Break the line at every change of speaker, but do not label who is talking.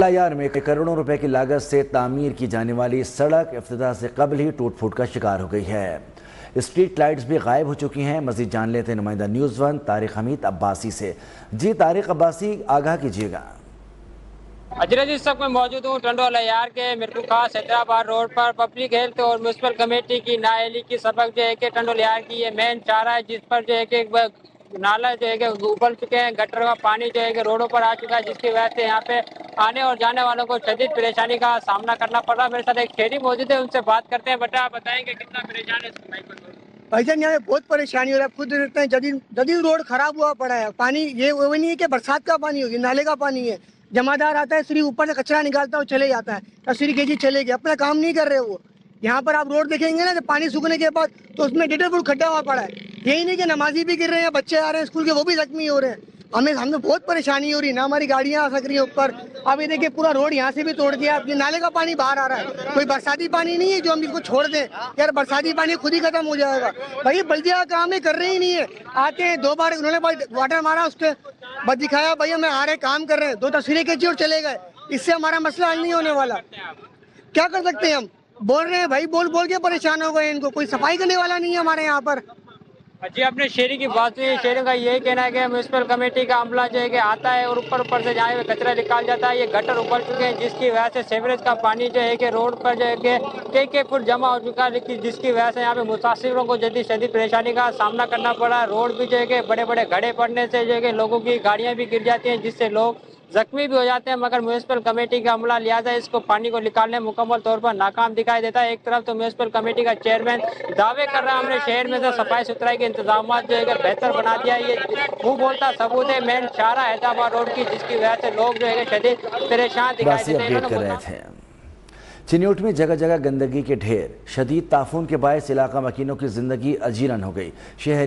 लायार में करोड़ों रुपए की लागत से तामीर की जाने वाली सड़क इफ्तिताह से कबल ही टूट फूट का शिकार हो गई है। स्ट्रीट लाइट्स भी गायब हो चुकी हैं। मजीद जान लेते हैं नुमाइंदा न्यूज़ वन तारिक हमीद अब्बासी से। जी तारिक अब्बासी, आगाह कीजिएगा।
अजरत इस वक्त मैं मौजूद हूँ टंडो लायार के मिर्टू खास हैदराबाद रोड पर। पब्लिक हेल्थ और म्यूनसिपल कमेटी की नाअहली की सबक जो है कि टंडो लायार की ये मेन चारा है, जिस पर जो है कि नाला जो है कि उबल चुके हैं, गटर का पानी जो है कि रोडों पर आ चुका है, जिसकी वजह से यहाँ पे आने और जाने वालों को शदीद परेशानी का सामना करना पड़ रहा है। मेरे साथ एक शहरी मौजूद है, उनसे बात करते हैं। बेटा, आप बताएंगे कितना परेशान है
भाईजान? यहाँ पे बहुत परेशानी हो रहा है। खुद देखते हैं जदीद रोड खराब हुआ पड़ा है। पानी ये वो नहीं है कि बरसात का पानी होगी, नाले का पानी है। जमादार आता है, सिर्फ ऊपर से कचरा निकालता है और चले जाता है। तस्वीर केजी चले गए, अपना काम नहीं कर रहे वो। यहाँ पर आप रोड देखेंगे ना, तो पानी सूखने के बाद तो उसमें 1.5 फुट खड्डा हुआ पड़ा है। यही नहीं कि नमाजी भी गिर रहे हैं, बच्चे आ रहे हैं स्कूल के, वो भी जख्मी हो रहे हैं। हमें बहुत परेशानी हो रही है ना, हमारी गाड़ियाँ आ सक रही है ऊपर। अब ये देखिए पूरा रोड यहाँ से भी तोड़ दिया। ये नाले का पानी बाहर आ रहा है, कोई बरसाती पानी नहीं है जो हम इसको छोड़ दें। यार बरसाती पानी खुद ही खत्म हो जाएगा। भाई बल्दिया का काम है, कर रहे ही नहीं है। आते हैं 2 बार उन्होंने वाटर मारा, उसके बस दिखाया भैया मैं आ रहे काम कर रहे हैं, 2 तस्वीरें खींची और चले गए। इससे हमारा मसला हल नहीं होने वाला। क्या कर सकते हैं हम? बोल रहे हैं भाई, बोल बोल के परेशान हो गए। इनको कोई सफाई करने वाला नहीं है हमारे यहाँ पर।
जी, आपने शहरी की बात हुई। शहरों का यही कहना है कि म्यूनसिपल कमेटी का अमला जो है कि आता है और ऊपर से जहाँ पे कचरा निकाल जाता है। ये गटर उबल चुके हैं, जिसकी वजह से सीवरेज का पानी जो है कि रोड पर जो है कि कई फुट जमा हो चुका है, जिसकी वजह से यहाँ पे मुसाफिरों को शदीद परेशानी का सामना करना पड़ा। रोड भी जो है कि बड़े बड़े गड्ढे पड़ने से जो है कि लोगों की गाड़ियाँ भी गिर जाती हैं, जिससे लोग जख्मी भी हो जाते हैं। मगर म्यूनसिपल कमेटी का अमला लिहाजा इसको पानी को निकालने मुकम्मल तौर पर नाकाम दिखाई देता है। एक तरफ तो म्यूनसिपल कमेटी का चेयरमैन दावे कर रहा है हमने शहर में से सफाई सुथराई के इंतजाम जो है बेहतर बना दिया। ये मुंह बोलता सबूत है मेन चारा हैदराबाद रोड की, जिसकी वजह से लोग जो है शदीद परेशान दिखाई देते हैं।
चिन्यूट में जगह जगह गंदगी के ढेर, शदीद ताफून के बायस इलाका मकीनों की जिंदगी अजीरन हो गई। शहरी